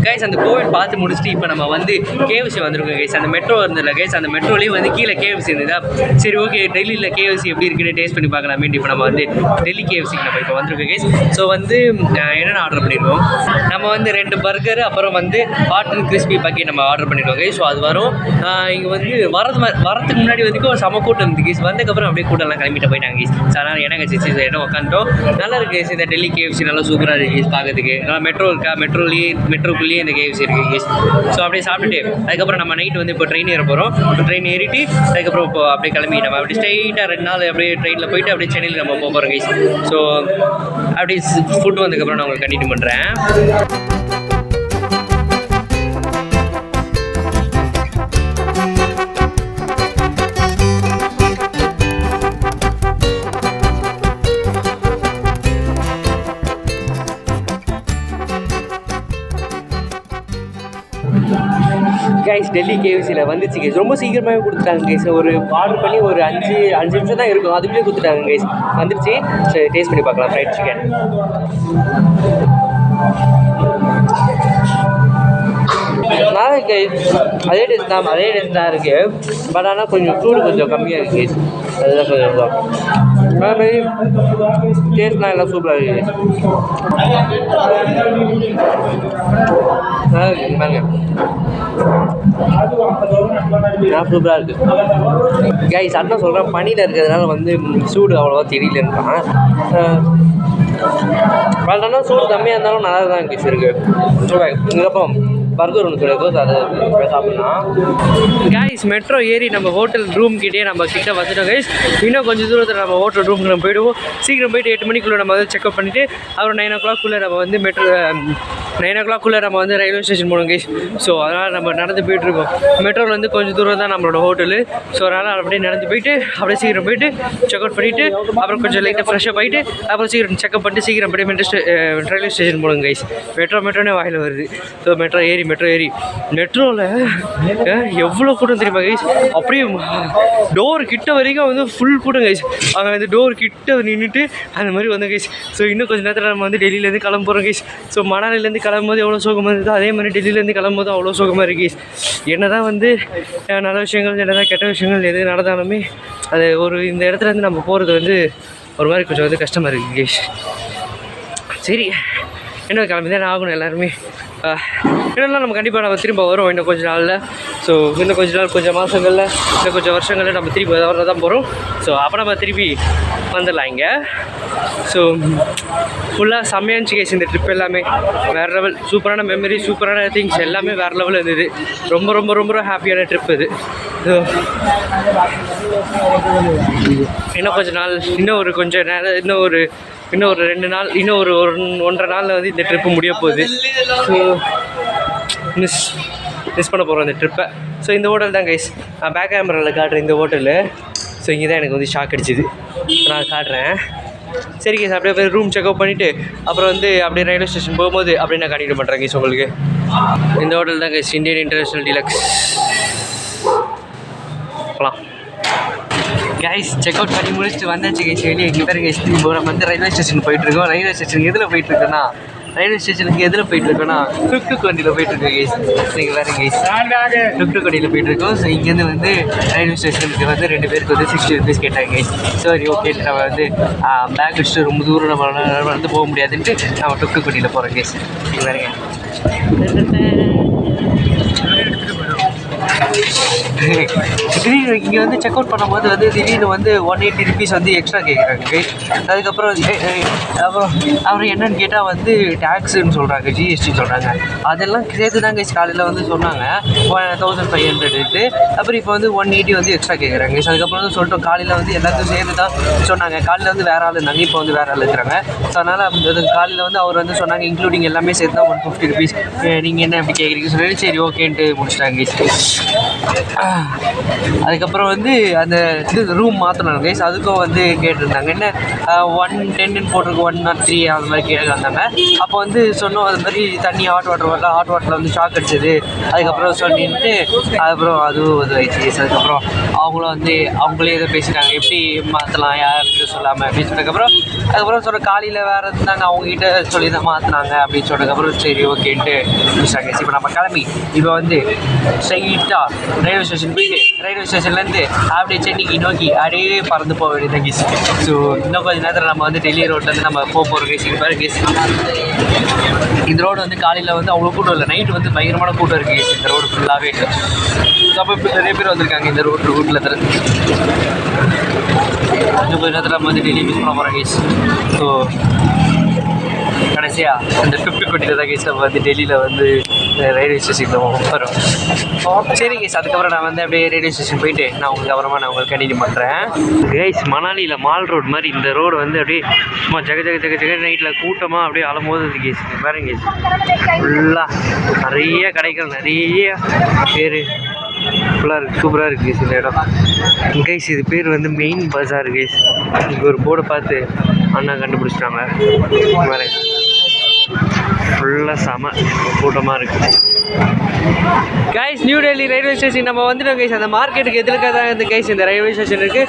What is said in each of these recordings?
Guys அந்த கோவில் பார்த்து முடிச்சுட்டு இப்போ நம்ம வந்து கேஎஃப்சி வந்திருக்கோம் கைஸ். அந்த மெட்ரோ இருந்ததில்ல கைஸ், அந்த மெட்ரோலேயே வந்து கீழே கேஎஃப்சி இருந்ததா. சரி ஓகே டெல்லியில் கேஎஃப்சி எப்படி இருக்குன்னு டேஸ்ட் பண்ணி பார்க்கலாமே. இப்போ நம்ம வந்து டெல்லி கேஎஃப்சிக்கு நம்ம இப்போ வந்திருக்கோம் கைஸ். ஸோ வந்து என்னென்ன ஆர்டர் பண்ணியிருக்கோம், நம்ம வந்து 2 பர்கர் அப்புறம் வந்து ஹாட் அண்ட் கிறிஸ்பி பக்கெட் நம்ம ஆர்டர் பண்ணியிருக்கோம் கைஸ். ஸோ அது வரும். இங்கே வந்து வரத்துக்கு முன்னாடி வந்து செம கூட்டம் இருந்து கைஸ். வந்ததுக்கப்புறம் அப்படியே கூட்டம்லாம் கிளம்பிட்டு போயிட்டாங்க கைஸ். ஸோ அதனால் எனக்கு வச்சு இடம் உட்காந்துட்டோம். நல்லா இருக்குது கைஸ். இந்த டெல்லி கேஎஃப்சி நல்லா சூப்பராக இருக்குது கைஸ் பார்க்கறதுக்கு. நல்லா மெட்ரோ இருக்கா, மெட்ரோக்குள்ளேயே இந்த கேஎஃப்சி இருக்குது கைஸ். ஸோ அப்படியே சாப்பிட்டுட்டு அதுக்கப்புறம் நம்ம நைட்டு வந்து இப்போ ட்ரெயின் ஏற போகிறோம். ட்ரெயின் ஏறிட்டு அதுக்கப்புறம் இப்போ அப்படியே கிளம்பி நம்ம அப்படியே ஸ்ட்ரைட்டாக 2 நாள் அப்படியே ட்ரெயினில் போயிட்டு அப்படியே சென்னையில் நம்ம போக போகிறோம் கைஸ். ஸோ அப்படியே ஃபுட் வந்ததுக்கப்புறம் நான் உங்களுக்கு கண்டினியூ பண்ணுறேன். கைஸ் டெல்லி கேஎஃப்சியில் வந்துச்சு கைஸ். ரொம்ப சீக்கிரமாகவே கொடுத்துட்டாங்க கைஸ். ஒரு ஆர்டர் பண்ணி ஒரு 5 நிமிஷம் தான் இருக்கும், அதுக்குள்ளே கொடுத்துட்டாங்க கைஸ். வந்துடுச்சு. சரி டேஸ்ட் பண்ணி பார்க்கலாம் ஃப்ரைட் சிக்கன். நல்லா இருக்கு அதே டேஸ்ட் தான் இருக்குது. பட் ஆனால் கொஞ்சம் சூடு கொஞ்சம் கம்மியாக இருக்குது கைஸ். அதுதான் கொஞ்சம் அதேமாதிரி டேஸ்ட்லாம் எல்லாம் சூப்பராக இருக்குது. நல்லா இருக்குது பாருங்க, சூப்பராக இருக்குது கைஸ். அண்ணன் சொல்கிறேன் பனியில் இருக்கிறதுனால வந்து சூடு அவ்வளோவா தெரியலன்றான். பட் ஆனால் சூடு கம்மியாக இருந்தாலும் நல்லா தான் கைஸ் இருக்குது. இதுக்கப்புறம் பர்கர் ஒன்று சொல்லியிருக்கோம், அதை சாப்பிட்லாம் கைஸ். மெட்ரோ ஏறி நம்ம ஹோட்டல் ரூம் கிட்டே நம்ம கிட்ட வந்துட்டோம் கைஸ். இன்னும் கொஞ்சம் தூரத்தில் நம்ம ஹோட்டல் ரூமுக்கு நம்ம போயிடுவோம். சீக்கிரம் போயிட்டு 8 மணிக்குள்ளே நம்ம வந்து செக்அப் பண்ணிவிட்டு அப்புறம் 9 o'clock நம்ம வந்து 9 o'clock நம்ம வந்து ரயில்வே ஸ்டேஷன் போகணும் கைஸ். ஸோ அதனால் நம்ம நடந்து போயிட்டுருக்கோம். மெட்ரோவில் வந்து கொஞ்சம் தூரம் தான் நம்மளோட ஹோட்டலு. ஸோ அதனால் அப்படியே நடந்து போயிட்டு அப்படியே சீக்கிரம் போயிட்டு செக் அவுட் பண்ணிவிட்டு அப்புறம் கொஞ்சம் லைட்டாக ஃப்ரெஷ்ஷாக போயிட்டு அப்புறம் சீக்கிரம் செக்அப் பண்ணிட்டு சீக்கிரம் அப்படியே ரயில்வே ஸ்டேஷன் போகணும் கைஸ். மெட்ரோனே வாயில் வருது. ஸோ மெட்ரோ ஏறி மெட்ரோவில் எவ்வளோ கூட்டம் தெரியுமா கைஸ். அப்படியே டோர் கிட்ட வரைக்கும் வந்து ஃபுல் கூட்டம் கைஸ். அங்கே வந்து டோர் கிட்ட நின்றுட்டு அந்த மாதிரி வந்து கைஸ். ஸோ இன்னும் கொஞ்சம் நேரத்தில் நம்ம வந்து டெல்லியிலேருந்து கிளம்ப போகிறோம் கைஸ். ஸோ மணாலிலேருந்து கிளம்பும்போது எவ்வளோ சோகமாக இருந்ததோ அதே மாதிரி டெல்லியிலேருந்து கிளம்பும்போது அவ்வளோ சோகமாக இருக்குது கைஸ். என்ன தான் வந்து நல்ல விஷயங்கள் என்ன தான் கெட்ட விஷயங்கள் எது நடந்தாலுமே அது ஒரு இந்த இடத்துலேருந்து நம்ம போகிறது வந்து ஒரு மாதிரி கொஞ்சம் வந்து கஷ்டமாக இருக்குது கைஸ். சரி என்ன கிளம்பி தான் ஆகணும் எல்லாருமே. என்னென்னா நம்ம கண்டிப்பாக நம்ம திரும்ப வரும் இன்னும் கொஞ்சம் நாளில். ஸோ இன்னும் கொஞ்ச நாள் கொஞ்சம் மாதங்களில் இன்னும் கொஞ்சம் வருஷங்களில் நம்ம திருப்பி வர தான் போகிறோம். ஸோ அப்போ நம்ம திருப்பி வந்துடலாம் இங்கே. ஸோ ஃபுல்லாக செம்மையாச்சு கைஸ். இந்த ட்ரிப் எல்லாமே வேறு லெவல். சூப்பரான மெமரி, சூப்பரான திங்ஸ் எல்லாமே வேறு லெவலில் இருந்தது. ரொம்ப ரொம்ப ரொம்ப ஹாப்பியான ட்ரிப் இது. இன்னும் கொஞ்சம் நாள் இன்னும் ஒரு கொஞ்சம் நேரம் இன்னும் ஒரு 2 நாள் இன்னும் ஒரு 1.5 நாளில் வந்து இந்த ட்ரிப்பு முடிய போகுது. ஸோ மிஸ் பண்ண போகிறோம் இந்த ட்ரிப்பை. ஸோ இந்த ஹோட்டல் தான் கைஸ் நான் பேக் கேமராவில் காட்டுறேன் இந்த ஹோட்டலு. ஸோ இங்கே தான் எனக்கு வந்து ஷாக் அடிச்சுது, நான் காட்டுறேன். சரி கைஸ் அப்படியே போய் ரூம் செக்அப் பண்ணிவிட்டு அப்புறம் வந்து அப்படியே ரயில்வே ஸ்டேஷன் போகும்போது அப்படியே நான் கண்டினியூ பண்ணுறேன் கைஸ் உங்களுக்கு. இந்த ஹோட்டல் தான் கைஸ் இந்தியன் இன்டர்நேஷ்னல் டீலக்ஸ். போகலாம் கைஸ். செக் அவுட் பண்ணி முடிச்சுட்டு வந்தாச்சு கைஸ். வெளியே இங்கே பேர் கைஸ் இப்போ நம்ம வந்து ரயில்வே ஸ்டேஷன் போயிட்டுருக்கோம். ரயில்வே ஸ்டேஷனுக்கு எதில் போயிட்டுருக்கோன்னா டுக் வண்டியில் போயிட்டுருக்கோம் கைஸ். நீங்கள் வேறு கைஸ் டுக் வண்டியில் போயிட்டுருக்கோம். ஸோ இங்கேருந்து வந்து ரயில்வே ஸ்டேஷனுக்கு வந்து 2 பேருக்கு வந்து 60 rupees கேட்டாங்க கைஸ். சரி ஓகே நம்ம வந்து பேக் வச்சுட்டு ரொம்ப தூரம் நம்ம வந்து போக முடியாதுன்ட்டு நம்ம டுக் வண்டியில் போகிறோம் கைஸ். நீங்கள் வேறுங்க திடீர்னு இங்கே வந்து செக் அவுட் பண்ணும்போது வந்து திடீர்னு வந்து 180 rupees வந்து எக்ஸ்ட்ரா கேட்குறாங்க கைஸ். அதுக்கப்புறம் அப்புறம் என்னன்னு கேட்டால் வந்து டேக்ஸுன்னு சொல்கிறாங்க, ஜிஎஸ்டின்னு சொல்கிறாங்க. அதெல்லாம் சேர்த்து தான் கைஸ் காலையில் வந்து சொன்னாங்க 1500 அப்புறம் இப்போ வந்து 180 வந்து எக்ஸ்ட்ரா கேட்குறாங்க கைஸ். அதுக்கப்புறம் வந்து சொல்லிட்டோம் காலையில் வந்து எல்லாத்தையும் சேர்த்து தான் சொன்னாங்க. காலையில் வந்து வேறு ஆள் இருந்தாங்க, இப்போ வந்து வேறு ஆள் இருக்கிறாங்க. ஸோ அதனால் காலையில் வந்து அவர் வந்து சொன்னாங்க இன்க்ளூடிங் எல்லாமே சேர்த்து தான் 150 rupees. நீங்கள் என்ன எப்படி கேட்குறீங்க சொல்லி சரி ஓகேன்ட்டு முடிச்சிட்டாங்க கைஸ். அதுக்கப்புறம் வந்து அந்த இது ரூம் மாற்றணும் கைஸ். அதுக்கும் வந்து கேட்டிருந்தாங்க என்ன 110 போட்டிருக்கு 103 அந்த மாதிரி கேட்டு வந்தாங்க. அப்போ வந்து சொன்னோம் அது மாதிரி தண்ணி ஹாட் வாட்டர் வரல, ஹாட் வாட்டரில் வந்து ஷாக் அடிச்சது. அதுக்கப்புறம் சொல்லிட்டு அதுக்கப்புறம் அதுவும் இது ஆயிடுச்சு கைஸ். அதுக்கப்புறம் அவங்களும் வந்து அவங்களே இதை பேசிட்டாங்க எப்படி மாற்றலாம் யார்கிட்ட சொல்லாமல் அப்படின்னு அதுக்கப்புறம் சொல்கிற காலையில் வேறு இருந்தாங்க அவங்ககிட்ட சொல்லி தான் மாற்றினாங்க அப்படின்னு சொன்னதுக்கப்புறம் சரி ஓகேன்ட்டு முடிச்சாங்க. இப்போ நம்ம கிளம்பி இப்போ வந்து ஸ்ட்ரைட்டாக ரயில்வே ஸ்டேஷன் போயிட்டு ரயில்வே ஸ்டேஷன்லேருந்து அப்படியே சென்னைக்கு நோக்கி அப்படியே பறந்து போக வேண்டியது கேஸ். ஸோ இன்னும் கொஞ்சம் நேரத்தில் நம்ம வந்து டெல்லி ரோட்லேருந்து நம்ம போகிறோம் கேஸ். இது பாரு கேஸ், இந்த ரோடு வந்து காலையில் வந்து அவ்வளோ கூட்டம் இல்லை, நைட்டு வந்து பயங்கரமான கூட்டம் இருக்குது கேஸ் இந்த ரோடு ஃபுல்லாகவே. ஸோ அப்போ இப்போ நிறைய பேர் வந்திருக்காங்க இந்த ரூட்டில் தர. இன்னும் கொஞ்சம் நேரத்தில் நம்ம வந்து டெல்லி மிஸ் பண்ண போகிறோம் கேஸ். ஸோ கடைசியாக அந்த 50 கோட்டியில் தான் கேஸ் நம்ம வந்து டெல்லியில் வந்து ரயில்வே ஸ்டேஷனுக்கு வரும். சரி கேஸ், அதுக்கப்புறம் நான் வந்து அப்படியே ரயில்வே ஸ்டேஷன் போயிட்டு நான் உங்களுக்கு கண்டினியூ பண்ணுறேன் கேஸ். மணாலியில் மால் ரோடு மாதிரி இந்த ரோடு வந்து அப்படியே சும்மா ஜக நைட்டில் கூட்டமாக அப்படியே அலம்போது கேஸ். பாருங்க கேஸ், ஃபுல்லாக நிறைய கடைகள் நிறைய பேர் ஃபுல்லாக இருக்குது, சூப்பராக இருக்குது கேஸ் இந்த இடம் கைஸ். இது பேர் வந்து மெயின் பஜார் கேஸ். இங்கே ஒரு போர்டை பார்த்து அண்ணா கண்டுபிடிச்சிட்டாங்க. வேறு ஃபுல்லாக செம கூட்டமாக இருக்குது guys. New Delhi railway station நம்ம வந்துட்டோம் கைஸ். அந்த மார்க்கெட்டுக்கு எதிர்க்க தான் இந்த கைஸ் இந்த ரயில்வே ஸ்டேஷன் இருக்குது.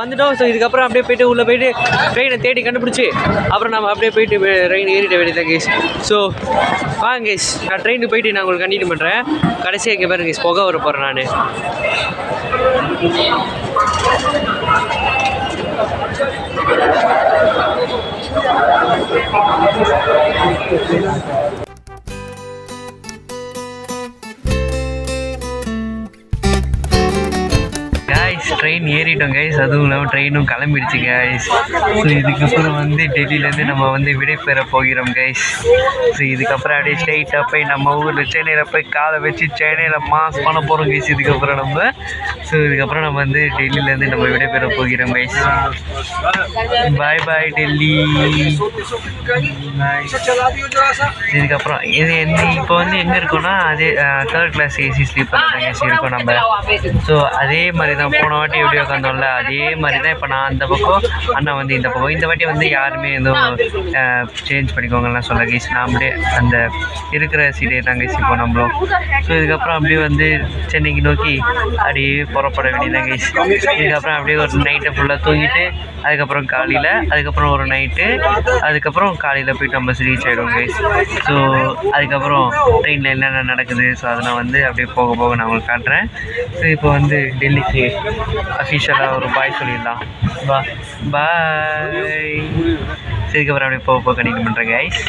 வந்துட்டோம். ஸோ இதுக்கப்புறம் அப்படியே போய்ட்டு உள்ளே போய்ட்டு ட்ரெயினை தேடி கண்டுபிடிச்சி அப்புறம் நம்ம அப்படியே போய்ட்டு ட்ரெயின் ஏறிட வேண்டியதான் கைஸ். ஸோ வாங்க கைஸ், நான் ட்ரெயினுக்கு போய்ட்டு நான் உங்களுக்கு கண்டினியூ பண்ணுறேன். கடைசியாக இங்கே பாருங்க கைஸ், புகை வர போகிறேன் நான். ட்ரெயின் ஏறிட்டோம் கைஸ். அதுவும் இல்லாமல் ட்ரெயினும் கிளம்பிடுச்சு கைஸ். ஸோ இதுக்கப்புறம் வந்து டெல்லியிலேருந்து நம்ம வந்து விடை பெற போகிறோம் கைஸ். ஸோ இதுக்கப்புறம் அப்படியே ஸ்ட்ரெயிட்டாக போய் நம்ம ஊரில் சென்னையில் போய் காலை வச்சு சென்னையில் மாஸ் பண்ண போகிறோம் கைஸ் இதுக்கப்புறம் நம்ம. ஸோ இதுக்கப்புறம் நம்ம வந்து டெல்லியிலேருந்து நம்ம விடை பெற போகிறோம் கைஸ். பாய் பாய் டெல்லி. இதுக்கப்புறம் இது இப்போ வந்து எங்கே இருக்கோன்னா அதே 3rd class AC ஸ்லீப்பர் தான் கைஸ் இருக்கோம் நம்ம. ஸோ அதே மாதிரி தான் போன வாட்டி எப்படி உட்காந்தோம்ல அதே மாதிரி தான் இப்போ நான் அந்த பக்கம் அண்ணா வந்து இந்த பக்கம். இந்த வாட்டி வந்து யாருமே எதுவும் சேஞ்ச் பண்ணிக்கோங்கலாம் சொல்ல கைஸ். நாமளே அந்த இருக்கிற சீடே தான் கைஸ் இப்போ நம்மளும். ஸோ இதுக்கப்புறம் அப்படியே வந்து சென்னைக்கு நோக்கி அப்படியே புறப்பட வேண்டியதான் கைஸ். இதுக்கப்புறம் அப்படியே ஒரு நைட்டை ஃபுல்லாக தூங்கிட்டு அதுக்கப்புறம் காலையில் அதுக்கப்புறம் ஒரு நைட்டு அதுக்கப்புறம் காலையில் போய்ட்டு நம்ம ரீச் ஆகிடும் கைஸ். ஸோ அதுக்கப்புறம் ட்ரெயினில் என்னென்ன நடக்குது ஸோ அதெல்லாம் வந்து அப்படியே போக நான் உங்களுக்கு காட்டுறேன். ஸோ இப்போ வந்து டெல்லிக்கு அஃபிஷியலாக ஒரு பாய் சொல்லிடலாம். பாய். சரிக்கப்புறம் அப்படியே போக கண்டினியூ பண்ணுறேன் கைஸ்.